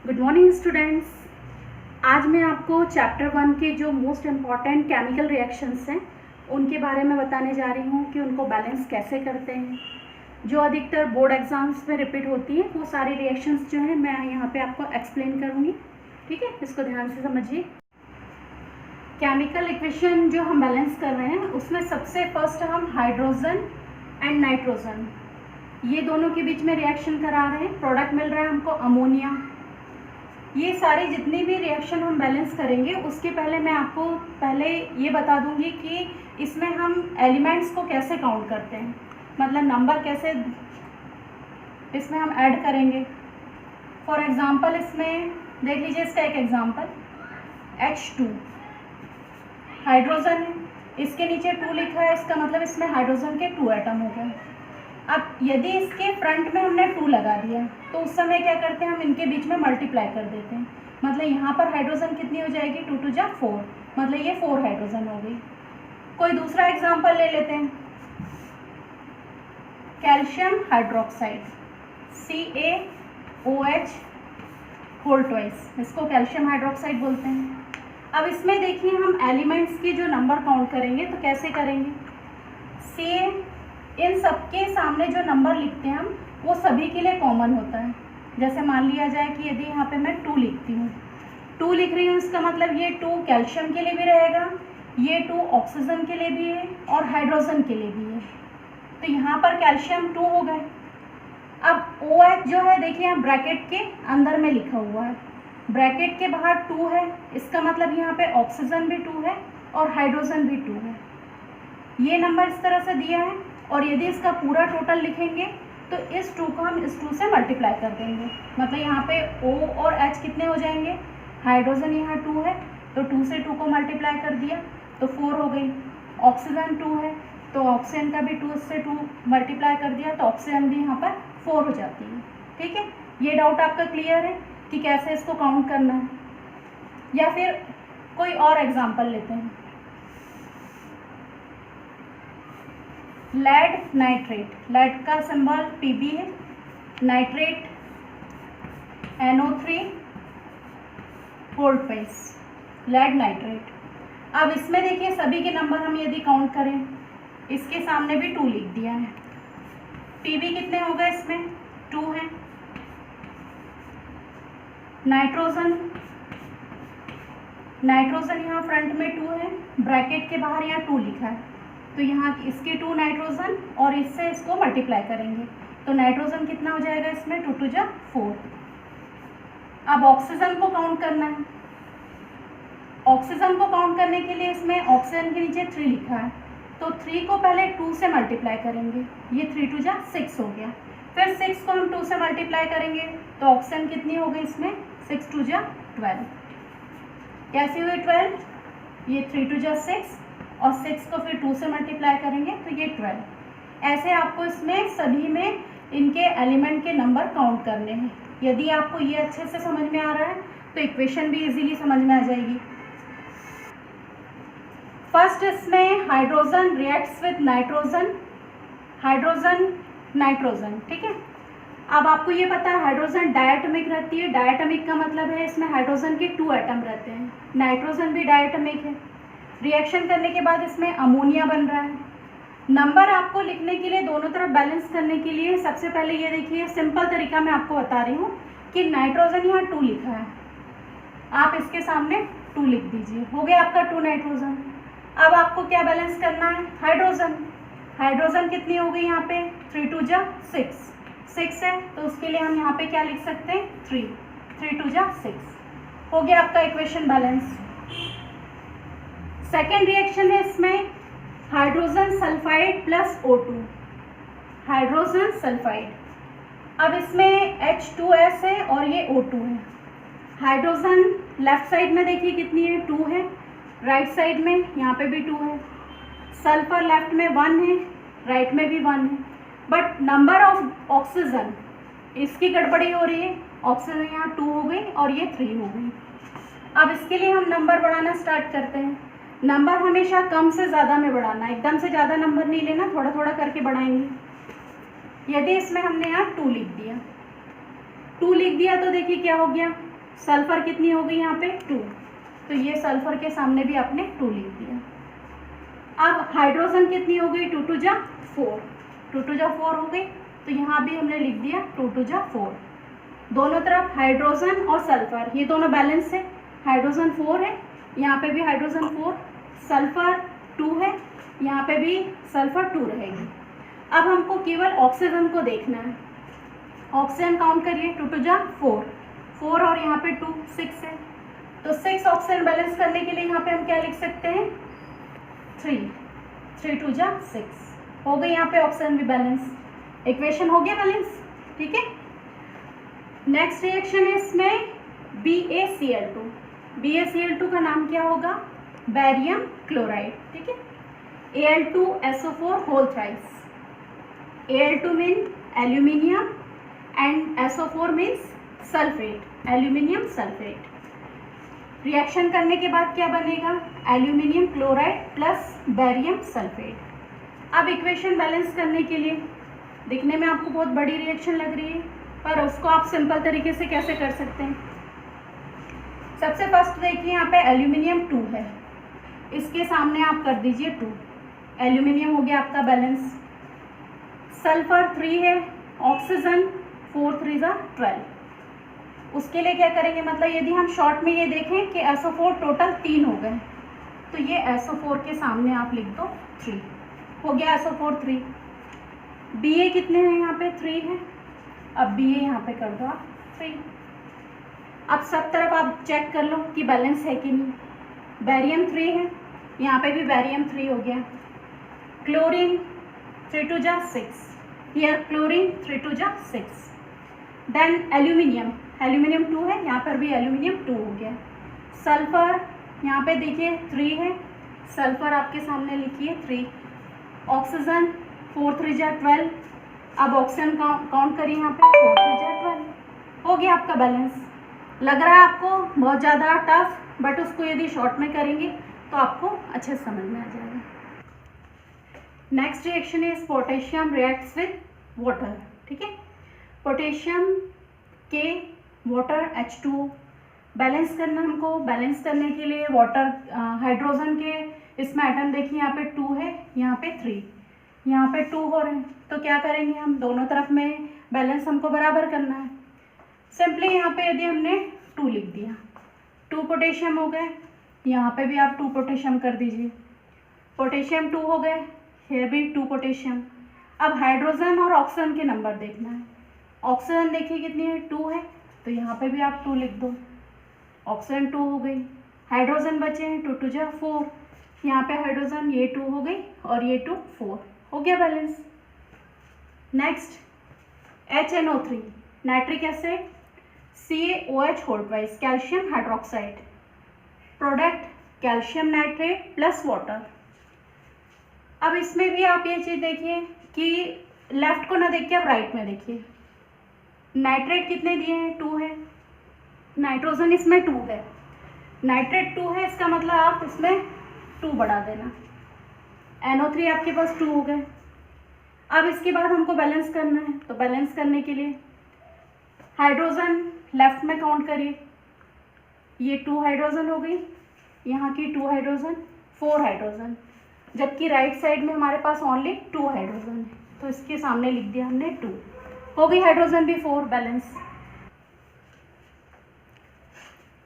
Good morning students. आज मैं आपको चैप्टर 1 के जो मोस्ट इम्पॉर्टेंट केमिकल रिएक्शंस हैं उनके बारे में बताने जा रही हूँ कि उनको बैलेंस कैसे करते हैं। जो अधिकतर बोर्ड एग्जाम्स में रिपीट होती है वो सारी रिएक्शंस जो हैं मैं यहाँ पे आपको एक्सप्लेन करूँगी। ठीक है, इसको ध्यान से समझिए। केमिकल इक्वेशन जो हम बैलेंस कर रहे हैं उसमें सबसे फर्स्ट हम हाइड्रोजन एंड नाइट्रोजन ये दोनों के बीच में रिएक्शन करा रहे हैं। प्रोडक्ट मिल रहा है हमको अमोनिया। ये सारी जितनी भी रिएक्शन हम बैलेंस करेंगे उसके पहले मैं आपको ये बता दूंगी कि इसमें हम एलिमेंट्स को कैसे काउंट करते हैं, मतलब नंबर कैसे इसमें हम ऐड करेंगे। फॉर एग्जांपल इसमें देख लीजिए, इसका एक एग्जांपल H2 हाइड्रोजन है, इसके नीचे 2 लिखा है, इसका मतलब इसमें हाइड्रोजन के 2 एटम हो गए। अब यदि इसके फ्रंट में हमने 2 लगा दिया तो उस समय क्या करते हैं, हम इनके बीच में मल्टीप्लाई कर देते हैं। मतलब यहाँ पर हाइड्रोजन कितनी हो जाएगी, 2 2 जा 4, मतलब ये 4 हाइड्रोजन हो गई। कोई दूसरा एग्जांपल ले लेते हैं, calcium hydroxide CaOH whole twice, इसको कैल्शियम हाइड्रोक्साइड बोलते हैं। अब इसमें देखिए हम एलिमेंट्स के जो नंबर काउंट करेंगे तो कैसे करेंगे। इन सबके सामने जो नंबर लिखते हैं हम वो सभी के लिए कॉमन होता है। जैसे मान लिया जाए कि यदि यहाँ पे मैं 2 लिखती हूँ, 2 लिख रही हूँ, इसका मतलब ये 2 कैल्शियम के लिए भी रहेगा, ये 2 ऑक्सीजन के लिए भी है और हाइड्रोजन के लिए भी है। तो यहाँ पर कैल्शियम 2 हो गए। अब OH जो है देखिए यहाँ ब्रैकेट के अंदर में लिखा हुआ है, ब्रैकेट के बाहर 2 है, इसका मतलब यहाँ पे ऑक्सीजन भी 2 है और हाइड्रोजन भी 2 है। ये नंबर इस तरह से दिया है और यदि इसका पूरा टोटल लिखेंगे तो इस 2 को हम इस 2 से मल्टीप्लाई कर देंगे। मतलब यहाँ पे O और H कितने हो जाएंगे, हाइड्रोजन यहाँ 2 है तो 2 से 2 को मल्टीप्लाई कर दिया तो 4 हो गई। ऑक्सीजन 2 है तो ऑक्सीजन का भी 2 से 2 मल्टीप्लाई कर दिया तो ऑक्सीजन भी यहाँ पर 4 हो जाती है। ठीक है, ये डाउट आपका क्लियर है कि कैसे इसको काउंट करना है। या फिर कोई और एग्जाम्पल लेते हैं, लेड नाइट्रेट, लेड का सिंबल Pb है, nitrate NO3 whole twice, lead nitrate. अब इसमें देखिए सभी के नंबर हम यदि काउंट करें, इसके सामने भी 2 लिख दिया है। Pb कितने हो गए, इसमें 2 हैं। नाइट्रोजन यहाँ फ्रंट में 2 है, ब्रैकेट के बाहर यहाँ 2 लिखा है तो यहाँ इसके 2 नाइट्रोजन और इससे इसको मल्टीप्लाई करेंगे तो नाइट्रोजन कितना हो जाएगा, इसमें 2 2 जा 4। अब ऑक्सीजन को काउंट करना है। ऑक्सीजन को काउंट करने के लिए इसमें ऑक्सीजन के नीचे 3 लिखा है तो 3 को पहले 2 से मल्टीप्लाई करेंगे, ये 3 2 जा 6 हो गया। फिर 6 को हम 2 से मल्टीप्लाई करेंगे तो ऑक्सीजन कितनी हो गई, इसमें 6 2 जा 12। कैसी हुई 12, ये 3 2 जा 6 और 6 को फिर 2 से मल्टीप्लाई करेंगे तो ये 12। ऐसे आपको इसमें सभी में इनके एलिमेंट के नंबर काउंट करने हैं। यदि आपको ये अच्छे से समझ में आ रहा है तो इक्वेशन भी इजीली समझ में आ जाएगी। फर्स्ट इसमें hydrogen reacts with nitrogen, hydrogen nitrogen. ठीक है, अब आपको ये पता है हाइड्रोजन डायटोमिक रहती है। डायटोमिक का मतलब है इसमें हाइड्रोजन के 2 एटम रहते हैं, नाइट्रोजन भी डायटोमिक है। रिएक्शन करने के बाद इसमें अमोनिया बन रहा है। नंबर आपको लिखने के लिए दोनों तरफ बैलेंस करने के लिए सबसे पहले ये देखिए, सिंपल तरीका मैं आपको बता रही हूँ कि नाइट्रोजन यहाँ 2 लिखा है, आप इसके सामने 2 लिख दीजिए, हो गया आपका 2 नाइट्रोजन। अब आपको क्या बैलेंस करना है, हाइड्रोजन। हाइड्रोजन कितनी हो गई यहाँ पे, 3 2 जा 6 है तो उसके लिए हम यहाँ पे क्या लिख सकते हैं, 3 2 जा 6, हो गया आपका इक्वेशन बैलेंस। सेकेंड रिएक्शन है इसमें hydrogen sulphide plus O2, hydrogen sulphide. अब इसमें H2S है और ये O2 है। हाइड्रोजन लेफ्ट साइड में देखिए कितनी है, 2 है, राइट साइड में यहाँ पे भी 2 है। सल्फर लेफ्ट में 1 है, राइट में भी 1 है, बट नंबर ऑफ ऑक्सीजन इसकी गड़बड़ी हो रही है। ऑक्सीजन यहाँ 2 हो गई और ये 3 हो गई। अब इसके लिए हम नंबर बढ़ाना स्टार्ट करते हैं। नंबर हमेशा कम से ज़्यादा में बढ़ाना, एकदम से ज़्यादा नंबर नहीं लेना, थोड़ा थोड़ा करके बढ़ाएंगे। यदि इसमें हमने यहाँ 2 लिख दिया तो देखिए क्या हो गया, सल्फर कितनी हो गई यहाँ पे 2, तो ये सल्फर के सामने भी आपने 2 लिख दिया। अब हाइड्रोजन कितनी हो गई 2 2 जा 4, 2 2 जा 4 हो गई, तो यहाँ भी हमने लिख दिया 2 2 जा 4। दोनों तरफ हाइड्रोजन और सल्फर ये दोनों बैलेंस है, हाइड्रोजन 4 है, यहाँ पे भी हाइड्रोजन 4, सल्फर 2 है, यहाँ पे भी सल्फर 2 रहेगी। अब हमको केवल ऑक्सीजन को देखना है। ऑक्सीजन काउंट करिए 2 2 जा 4, 4 और यहाँ पे 2 6 है, तो 6 ऑक्सीजन बैलेंस करने के लिए यहाँ पे हम क्या लिख सकते हैं 3, 3 2 जा 6 हो गई, यहाँ पे ऑक्सीजन भी बैलेंस, इक्वेशन हो गया बैलेंस, ठीक है। नेक्स्ट रिएक्शन है इसमें BaCl2, BaCl2 का नाम क्या होगा बैरियम क्लोराइड, ठीक है। Al2SO4 whole thrice, Al2 mean aluminium and SO4 means sulphate, aluminium sulphate. Reaction करने के बाद क्या बनेगा aluminium chloride plus barium sulphate. अब इक्वेशन बैलेंस करने के लिए, दिखने में आपको बहुत बड़ी रिएक्शन लग रही है, पर उसको आप सिंपल तरीके से कैसे कर सकते हैं। सबसे फर्स्ट देखिए यहाँ पे एल्यूमिनियम 2 है, इसके सामने आप कर दीजिए 2, एल्यूमिनियम हो गया आपका बैलेंस। सल्फर 3 है, ऑक्सीजन 4 3 जा 12। उसके लिए क्या करेंगे, मतलब यदि हम शॉर्ट में ये देखें कि SO4 टोटल 3 हो गए, तो ये SO4 के सामने आप लिख दो 3, हो गया SO4 3। Ba कितने हैं यहाँ पे 3 है, अब Ba यहाँ पे कर दो आप 3। अब सब तरफ आप चेक कर लो कि बैलेंस है कि नहीं। बैरियम 3 है, यहाँ पे भी बैरियम 3 हो गया। क्लोरीन 3 2 जा 6, हियर क्लोरीन 3 2 जा 6। देन एल्यूमिनियम, एल्यूमिनियम 2 है, यहाँ पर भी एल्यूमिनियम 2 हो गया। सल्फर यहाँ पे देखिए 3 है, सल्फर आपके सामने लिखिए 3। ऑक्सीजन 4 3 जा 12, अब ऑक्सीजन काउंट करिए यहाँ पे 4 3 जा 12, हो गया आपका बैलेंस। लग रहा है आपको बहुत ज़्यादा टफ, बट उसको यदि शॉर्ट में करेंगे तो आपको अच्छे से समझ में आ जाएगा। Next reaction is potassium reacts with water, ठीक है। पोटेशियम के वाटर H2 बैलेंस करना हमको। बैलेंस करने के लिए वाटर हाइड्रोजन के इसमें एटम देखिए यहाँ पे 2 है, यहाँ पे 3, यहाँ पे 2 हो रहे हैं, तो क्या करेंगे हम दोनों तरफ में बैलेंस हमको बराबर करना है। सिंपली यहाँ पे यदि हमने 2 लिख दिया, 2 पोटेशियम हो गए, यहाँ पे भी आप 2 पोटेशियम कर दीजिए, पोटेशियम 2 हो गए, here भी 2 पोटेशियम। अब हाइड्रोजन और ऑक्सीजन के नंबर देखना है। ऑक्सीजन देखिए कितनी है 2 है, तो यहाँ पे भी आप 2 लिख दो, ऑक्सीजन 2 हो गई। हाइड्रोजन बचे हैं 2 2 जा 4, यहाँ पे हाइड्रोजन ये 2 हो गई और ये 2 4, हो गया balance. Next HNO3 nitric acid CaOH whole twice calcium hydroxide, product calcium nitrate plus water. अब इसमें भी आप ये चीज़ देखिए कि लेफ्ट को ना देख के आप राइट में देखिए। नाइट्रेट कितने दिए हैं 2 है, नाइट्रोजन इसमें 2 है, नाइट्रेट 2 है, इसका मतलब आप इसमें 2 बढ़ा देना। NO3 आपके पास 2 हो गए। अब इसके बाद हमको बैलेंस करना है, तो बैलेंस करने के लिए हाइड्रोजन लेफ्ट में काउंट करिए, ये 2 हाइड्रोजन हो गई, यहाँ की 2 हाइड्रोजन 4 हाइड्रोजन, जबकि राइट साइड में हमारे पास ओनली 2 हाइड्रोजन है, तो इसके सामने लिख दिया हमने 2, हो गई हाइड्रोजन भी 4 बैलेंस।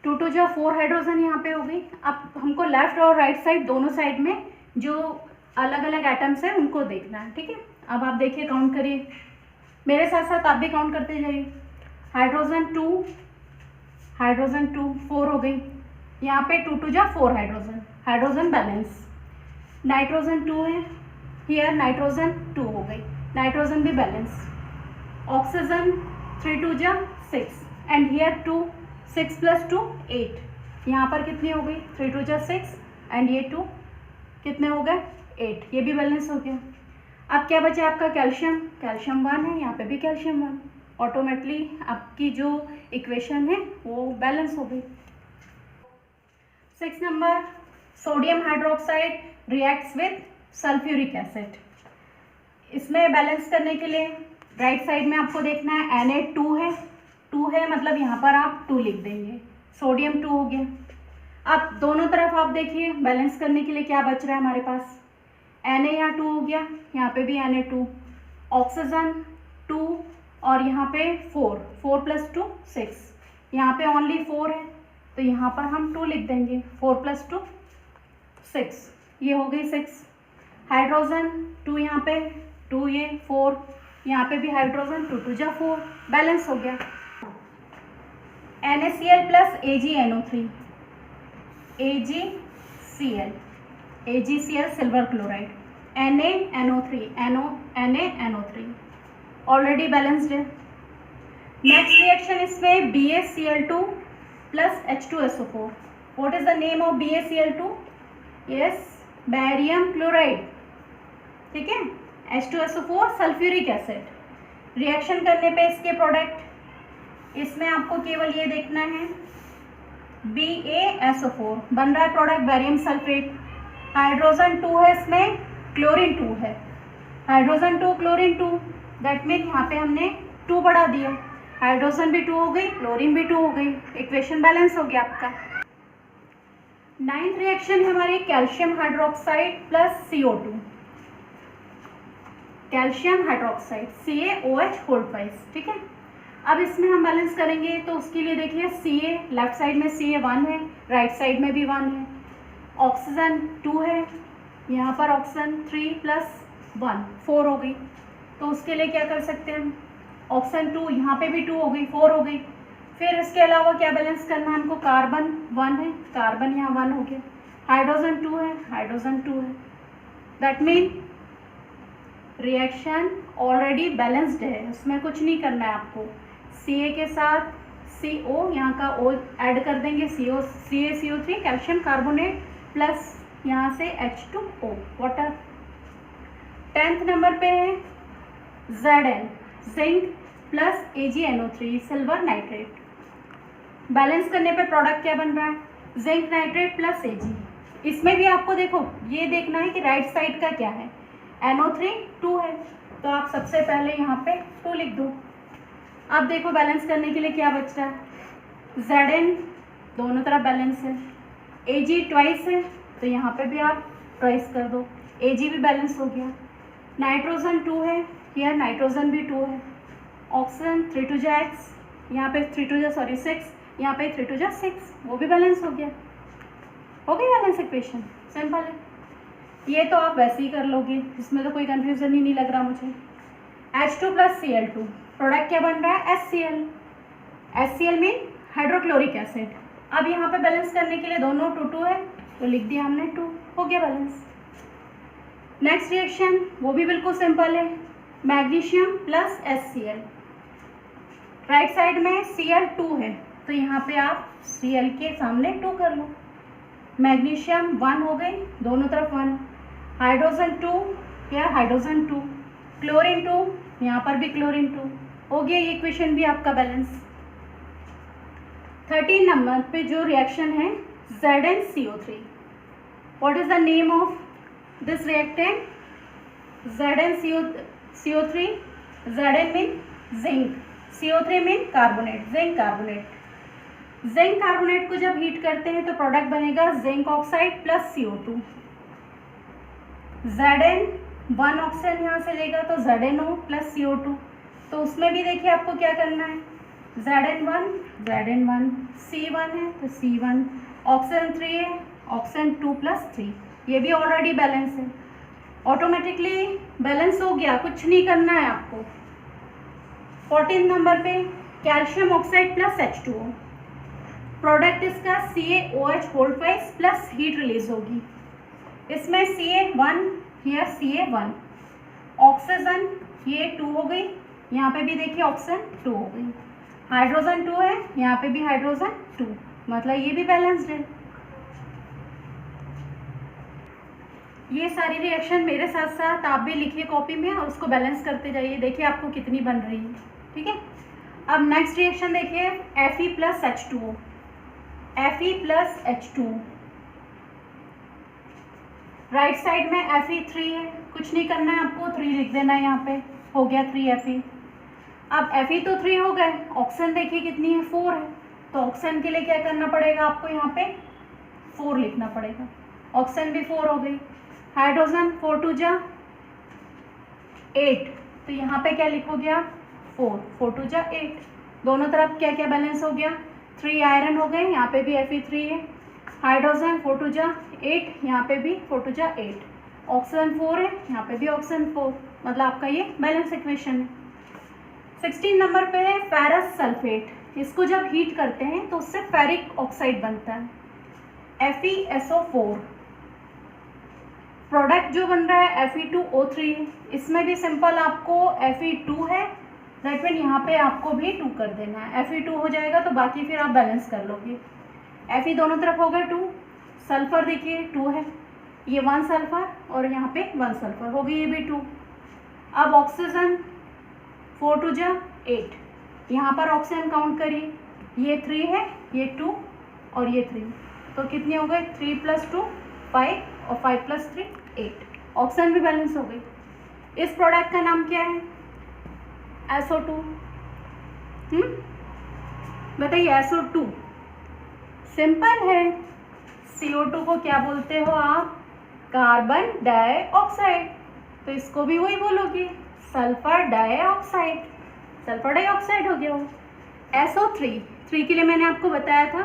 2 2 जा 4 हाइड्रोजन यहाँ पे हो गई। अब हमको लेफ्ट और राइट साइड दोनों साइड में जो अलग अलग एटम्स हैं उनको देखना है, ठीक है। अब आप देखिए काउंट करिए, मेरे साथ साथ आप भी काउंट करते जाइए। हाइड्रोजन 2 4 हो गई, यहाँ पे 2 2 जा 4 हाइड्रोजन, हाइड्रोजन बैलेंस। नाइट्रोजन 2 है, हियर नाइट्रोजन 2 हो गई, नाइट्रोजन भी बैलेंस। ऑक्सीजन 3 2 जा 6 एंड हियर 2, 6 + 2 8, यहाँ पर कितनी हो गई 3 2 जा 6 एंड ये 2 कितने हो गए 8, ये भी बैलेंस हो गया। अब क्या बचा आपका कैल्शियम, कैल्शियम 1 है, यहाँ पे भी कैल्शियम 1, ऑटोमेटिकली आपकी जो इक्वेशन है वो बैलेंस हो गई। 6 number sodium hydroxide reacts with sulphuric acid. इसमें बैलेंस करने के लिए राइट साइड में आपको देखना है Na2 है, 2 है, मतलब यहाँ पर आप 2 लिख देंगे। सोडियम 2 हो गया। अब दोनों तरफ आप देखिए बैलेंस करने के लिए क्या बच रहा है हमारे पास। Na यहाँ 2 हो गया, यहाँ पे भी Na 2, ऑक्सीजन 2 और यहाँ पे 4 + 2 6, यहाँ पे ओनली 4 है तो यहाँ पर हम 2 लिख देंगे। 4 + 2 6, ये हो गई 6। हाइड्रोजन 2 यहाँ पे 2, ये 4, यहाँ पे भी हाइड्रोजन 2 2 जा 4, बैलेंस हो गया। NaCl + AgNO3, AgCl silver chloride, NaNO3 NaNO3 already balanced है। नेक्स्ट रिएक्शन इसमें BaCl2 + H2SO4। What is the name of BaCl2? Yes, barium chloride, ठीक है। H2SO4 sulphuric acid. रिएक्शन करने पे इसके प्रोडक्ट, इसमें आपको केवल ये देखना है BaSO4 बन रहा है प्रोडक्ट बैरियम सल्फेट। हाइड्रोजन 2 है, इसमें क्लोरीन 2 है, हाइड्रोजन 2 क्लोरीन 2, दैट मीन यहाँ पे हमने 2 बढ़ा दिया, हाइड्रोजन भी 2 हो गई, क्लोरीन भी 2 हो गई, इक्वेशन बैलेंस हो गया आपका। 9th रिएक्शन है हमारी calcium hydroxide + CO2, calcium hydroxide CaOH, ठीक है। अब इसमें हम बैलेंस करेंगे तो उसके लिए देखिए Ca लेफ्ट साइड में Ca 1 है, राइट साइड में भी 1 है, ऑक्सीजन 2 है, यहाँ पर ऑक्सीजन 3 + 1 4 हो गई। तो उसके लिए क्या कर सकते हैं हम, ऑक्सीजन 2 यहाँ पे भी 2 हो गई, 4 हो गई। फिर इसके अलावा क्या बैलेंस करना है हमको, कार्बन 1 है, कार्बन यहाँ 1 हो गया, हाइड्रोजन 2 है, हाइड्रोजन 2 है, that mean reaction already balanced है, उसमें कुछ नहीं करना है आपको। Ca के साथ CO यहाँ का O ऐड कर देंगे, CaCO3 कैल्शियम कार्बोनेट प्लस यहाँ से H2O वाटर। 10th नंबर पे है Zn zinc + AgNO3 silver nitrate. Balance करने पे प्रोडक्ट क्या बन रहा है, जिंक नाइट्रेट + Ag। इसमें भी आपको देखो ये देखना है कि राइट साइड का क्या है, NO3 2 है तो आप सबसे पहले यहाँ पे 2 लिख दो। अब देखो बैलेंस करने के लिए क्या बच रहा है, Zn दोनों तरफ बैलेंस है, Ag ट्वाइस है तो यहाँ पे भी आप ट्वाइस कर दो, Ag भी बैलेंस हो गया। नाइट्रोजन 2 है, यहाँ नाइट्रोजन भी 2 है, ऑक्सीजन 3 2 जा X, यहाँ पे 3 2 जा 6, यहाँ पे 3 2 जा 6, वो भी बैलेंस हो गया। हो गई बैलेंस इक्वेशन, सिंपल है। ये तो आप वैसे ही कर लोगे, इसमें तो कोई कंफ्यूजन ही नहीं लग रहा मुझे। H2 + Cl2 प्रोडक्ट क्या बन रहा है, HCl। HCl mean hydrochloric acid. अब यहाँ पे बैलेंस करने के लिए दोनों 2 2 है तो लिख दिया हमने 2, हो गया बैलेंस। नेक्स्ट रिएक्शन वो भी बिल्कुल सिंपल है, मैग्नीशियम + HCl। राइट साइड में Cl 2 है तो यहाँ पे आप Cl के सामने 2 कर लो, मैग्नीशियम 1 हो गई, दोनों तरफ 1, हाइड्रोजन 2 या हाइड्रोजन 2, क्लोरीन 2, यहाँ पर भी क्लोरीन 2, हो गया ये इक्वेशन भी आपका बैलेंस। 13 नंबर पे जो रिएक्शन है ZnCO3, what is the name of this reactant, ZnCO3, Zn mean zinc, CO3 mean carbonate, zinc carbonate. Zinc carbonate को जब हीट करते हैं तो प्रोडक्ट बनेगा zinc oxide + CO2। Zn 1 oxygen यहाँ से लेगा तो ZnO + CO2, तो उसमें भी देखिए आपको क्या करना है, Zn1 C1 है तो C1, ऑक्सीजन 3 है, ऑक्सीजन 2 + 3, ये भी ऑलरेडी बैलेंस है, ऑटोमेटिकली बैलेंस हो गया, कुछ नहीं करना है आपको। 14 नंबर पे कैल्शियम ऑक्साइड + H2O, प्रोडक्ट इसका CaOH प्लस हीट रिलीज होगी, इसमें Ca1 या Ca1, ऑक्सीजन ये 2 हो गई, यहाँ पे भी देखिए ऑक्सीजन 2 हो गई, हाइड्रोजन 2 है, यहाँ पे भी हाइड्रोजन 2, मतलब ये भी बैलेंस्ड है। ये सारी रिएक्शन मेरे साथ साथ आप भी लिखिए कॉपी में और उसको बैलेंस करते जाइए, देखिए आपको कितनी बन रही है, ठीक है। अब नेक्स्ट रिएक्शन देखिए Fe + H2O, Fe + H2O, right side में Fe3 है, कुछ नहीं करना है आपको, 3 लिख देना है यहाँ पे, हो गया 3 Fe। अब Fe तो 3 हो गए, ऑक्सीजन देखिए कितनी है, 4 है, तो ऑक्सीजन के लिए क्या करना पड़ेगा आपको, यहाँ पे 4 लिखना पड़ेगा। ऑक्सीजन भी 4 हो गई। हाइड्रोजन 4 2 जा 8, तो यहाँ पे क्या लिखोगे आप, 4 4 2 जा 8। दोनों तरफ क्या क्या बैलेंस हो गया, 3 आयरन हो गए, यहाँ पे भी Fe3 है। हाइड्रोजन 4 2 जा 8, यहाँ पे भी 4 2 जा 8। ऑक्सीजन 4 है, यहाँ पे भी ऑक्सीजन 4, मतलब आपका ये बैलेंस इक्वेशन है। 16 नंबर पे है फेरस सल्फेट। इसको जब हीट करते हैं तो उससे फेरिक ऑक्साइड बनता है, FeSO4। प्रोडक्ट जो बन रहा है Fe2O3। इसमें भी सिंपल आपको Fe2 है, दैट मीन यहाँ पे आपको भी 2 कर देना है, Fe2 हो जाएगा तो बाकी फिर आप बैलेंस कर लोगे। Fe दोनों तरफ हो गए 2, सल्फर देखिए 2 है, ये 1 सल्फर और यहाँ पे 1 सल्फर हो गई, ये भी 2। अब ऑक्सीजन 4 2 जा 8, यहाँ पर ऑक्सीजन काउंट करिए, ये 3 है, ये 2 और ये 3, तो कितने हो गए, 3 + 2 5 और 5 + 3 8। ऑक्सीजन भी बैलेंस हो गई। इस प्रोडक्ट का नाम क्या है, SO2। बताइए, SO2 सिंपल है। CO2 को क्या बोलते हो आप, कार्बन डाइऑक्साइड, तो इसको भी वही बोलोगे, सल्फर डाइऑक्साइड, सल्फर डाइऑक्साइड हो गया वो। SO3, 3 के लिए मैंने आपको बताया था,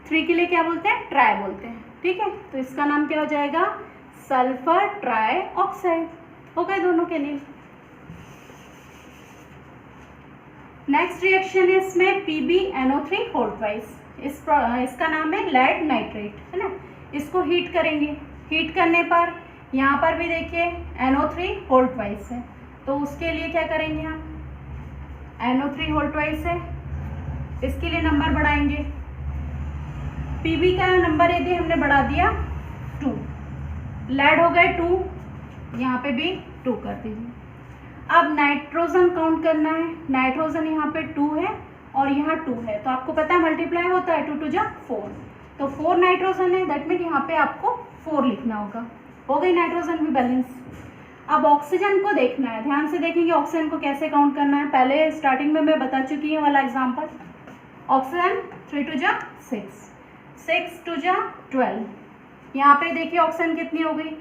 3 के लिए क्या बोलते हैं, ट्राई बोलते हैं, ठीक है, तो इसका नाम क्या हो जाएगा, सल्फर ट्राइऑक्साइड। हो गए दोनों के नेम। नेक्स्ट रिएक्शन है इसमें PbNO3 होल ट्वाइस। इसका नाम है लेड नाइट्रेट, है ना। इसको हीट करेंगे, हीट करने पर यहाँ पर भी देखिए NO3 होल ट्वाइस है, तो उसके लिए क्या करेंगे हम, NO3 होल ट्वाइस है, इसके लिए नंबर बढ़ाएंगे। Pb का नंबर यदि हमने बढ़ा दिया 2, लेड हो गए 2, यहाँ पे भी 2 कर दीजिए। अब नाइट्रोजन काउंट करना है, नाइट्रोजन यहाँ पे 2 है और यहाँ 2 है, तो आपको पता है मल्टीप्लाई होता है, 2 2 जा 4, तो 4 नाइट्रोजन है, दैट मीन यहाँ पे आपको 4 लिखना होगा। हो गई नाइट्रोजन भी बैलेंस। अब ऑक्सीजन को देखना है, ध्यान से देखेंगे ऑक्सीजन को कैसे काउंट करना है, पहले स्टार्टिंग में मैं बता चुकी हूँ वाला एग्जाम्पल। ऑक्सीजन 3 2 जा 6, 6 2 जा 12, यहाँ पे देखिए ऑक्सीजन कितनी हो गई,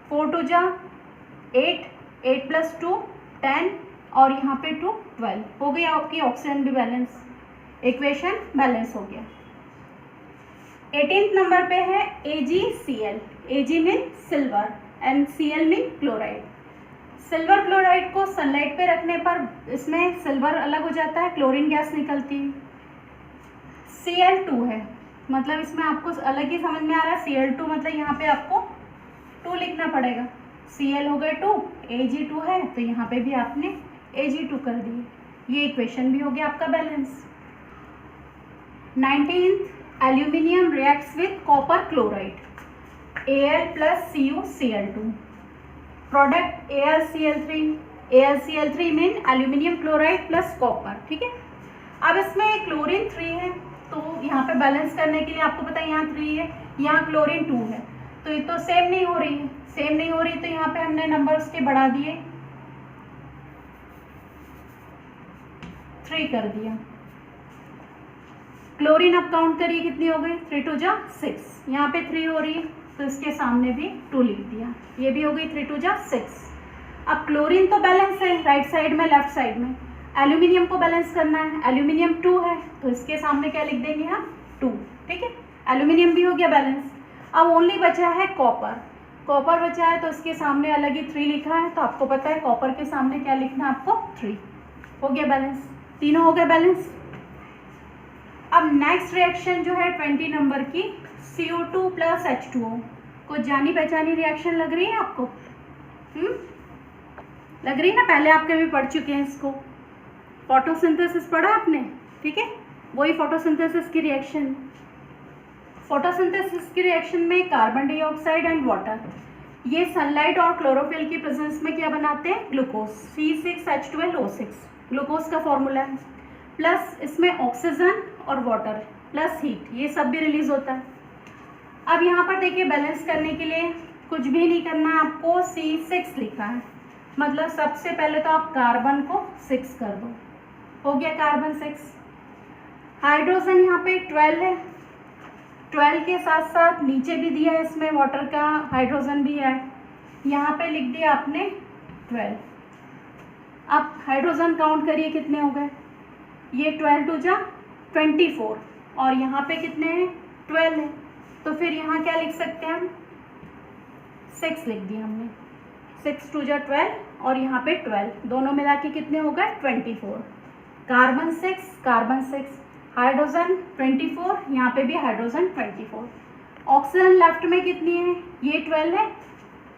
4 2 जा 8, 8 + 2 10 और यहाँ पे 2 12, हो गई आपकी ऑक्सीजन भी बैलेंस, इक्वेशन बैलेंस हो गया। 18th नंबर पे है AgCl। Ag mean silver and Cl mean chloride. Silver chloride को सनलाइट पे रखने पर इसमें सिल्वर अलग हो जाता है, क्लोरीन गैस निकलती है। Cl2 है, मतलब इसमें आपको अलग ही समझ में आ रहा है, Cl2 मतलब यहाँ पे आपको 2 लिखना पड़ेगा। Cl हो गए 2, Ag2 है, तो यहाँ पे भी आपने Ag2 कर दिए, ये इक्वेशन भी हो गया आपका balance. 19th, aluminium reacts with copper chloride, Al + CuCl2, product AlCl3। AlCl3 mean aluminium chloride plus copper, ठीक है। अब इसमें क्लोरीन 3 है, तो यहाँ पे बैलेंस करने के लिए आपको पता है यहाँ 3 है, यहाँ क्लोरीन 2 है, तो ये तो सेम नहीं हो रही है, सेम नहीं हो रही, तो यहाँ पे हमने नंबर उसके बढ़ा दिए, 3 कर दिया। क्लोरीन अब काउंट करिए कितनी हो गई, 3 2 जा 6, यहाँ पे 3 हो रही है, तो इसके सामने भी 2 लिख दिया, ये भी हो गई 3 2 जा 6। अब क्लोरीन तो बैलेंस है राइट साइड में, लेफ्ट साइड में, एल्यूमिनियम को बैलेंस करना है, एल्यूमिनियम 2 है, तो इसके सामने क्या लिख देंगे हम, 2, ठीक है, एल्यूमिनियम भी हो गया बैलेंस। अब ओनली बचा है कॉपर, कॉपर बचा है तो इसके सामने अलग ही 3 लिखा है, तो आपको पता है कॉपर के सामने क्या लिखना है आपको, 3, हो गया बैलेंस, तीनों हो गए बैलेंस। अब नेक्स्ट रिएक्शन जो है 20 नंबर की, CO2 + H2O, कुछ जानी पहचानी रिएक्शन लग रही है आपको, लग रही है ना, पहले आपके भी पढ़ चुके हैं इसको, फोटोसिंथेसिस पढ़ा आपने, ठीक है, वही फोटोसिंथेसिस की रिएक्शन। फोटोसिंथेसिस की रिएक्शन में कार्बन डाइऑक्साइड एंड वाटर, ये सनलाइट और क्लोरोफिल की प्रेजेंस में क्या बनाते हैं, ग्लूकोज, C6H12O6, ग्लूकोज का फॉर्मूला है, प्लस इसमें ऑक्सीजन और वाटर प्लस हीट, ये सब भी रिलीज होता है। अब यहाँ पर देखिए बैलेंस करने के लिए कुछ भी नहीं करना है आपको, C6 लिखा है, मतलब सबसे पहले तो आप कार्बन को 6 कर दो, हो गया कार्बन 6। हाइड्रोजन यहाँ पे 12 है, 12 के साथ साथ नीचे भी दिया है इसमें वाटर का हाइड्रोजन भी है, यहाँ पे लिख दिया आपने 12। अब हाइड्रोजन काउंट करिए कितने हो गए, ये 12 टू जा 24 और यहाँ पे कितने हैं 12 है, तो फिर यहाँ क्या लिख सकते हैं हम 6 लिख दिया हमने, 6 टू जा 12 और यहाँ पे 12 दोनों मिला के कितने हो गए 24। कार्बन 6 हाइड्रोजन 24, यहाँ पे भी हाइड्रोजन 24। ऑक्सीजन लेफ्ट में कितनी है, ये 12 है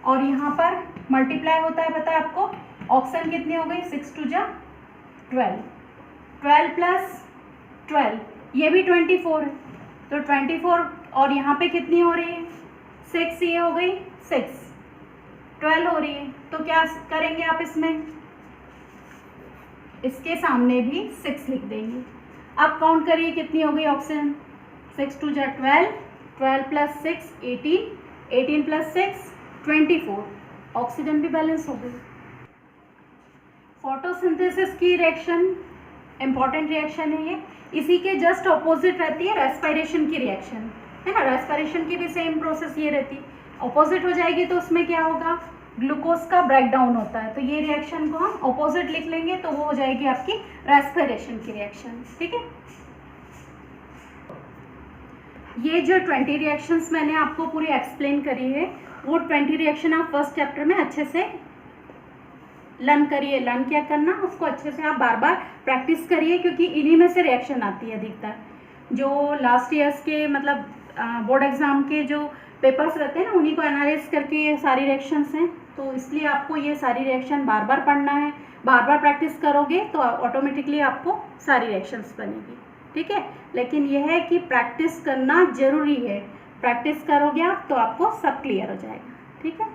और यहाँ पर मल्टीप्लाई होता है पता है आपको, ऑक्सीजन कितनी हो गई 6 टू जा 12, 12 प्लस 12 ये भी 24 है, तो 24 और यहाँ पे कितनी हो रही है 6, ये हो गई 6, 12 हो रही है, तो क्या करेंगे आप इसमें, इसके सामने भी 6 लिख देंगे। अब काउंट करिए कितनी हो गई ऑक्सीजन, 6 टू जा 12, 12 प्लस 6 18, 18 प्लस 6 24, ऑक्सीजन भी बैलेंस हो गई। फोटोसिंथेसिस की रिएक्शन इंपॉर्टेंट रिएक्शन है ये, इसी के जस्ट ऑपोजिट रहती है रेस्पिरेशन की रिएक्शन, है ना। रेस्पिरेशन की भी सेम प्रोसेस ये रहती है, ऑपोजिट हो जाएगी तो उसमें क्या होगा, ग्लूकोज का ब्रेकडाउन होता है, तो ये रिएक्शन को हम ऑपोजिट लिख लेंगे तो वो हो जाएगी आपकी रेस्पिरेशन की रिएक्शन, ठीक है। ये जो 20 रिएक्शंस मैंने आपको पूरी एक्सप्लेन करी है, वो 20 रिएक्शन आप फर्स्ट चैप्टर में अच्छे से लर्न करिए। लर्न क्या करना, उसको अच्छे से आप बार बार प्रैक्टिस करिए, क्योंकि इन्हीं में से रिएक्शन आती है अधिकतर। जो लास्ट ईयर्स के मतलब बोर्ड एग्जाम के जो पेपर्स रहते हैं ना, उन्हीं को एनालाइज करके ये सारी रिएक्शंस हैं, तो इसलिए आपको ये सारी रिएक्शन बार बार पढ़ना है। बार बार प्रैक्टिस करोगे तो ऑटोमेटिकली आपको सारी रिएक्शंस बनेगी, ठीक है। लेकिन यह है कि प्रैक्टिस करना ज़रूरी है, प्रैक्टिस करोगे आप तो आपको सब क्लियर हो जाएगा, ठीक है।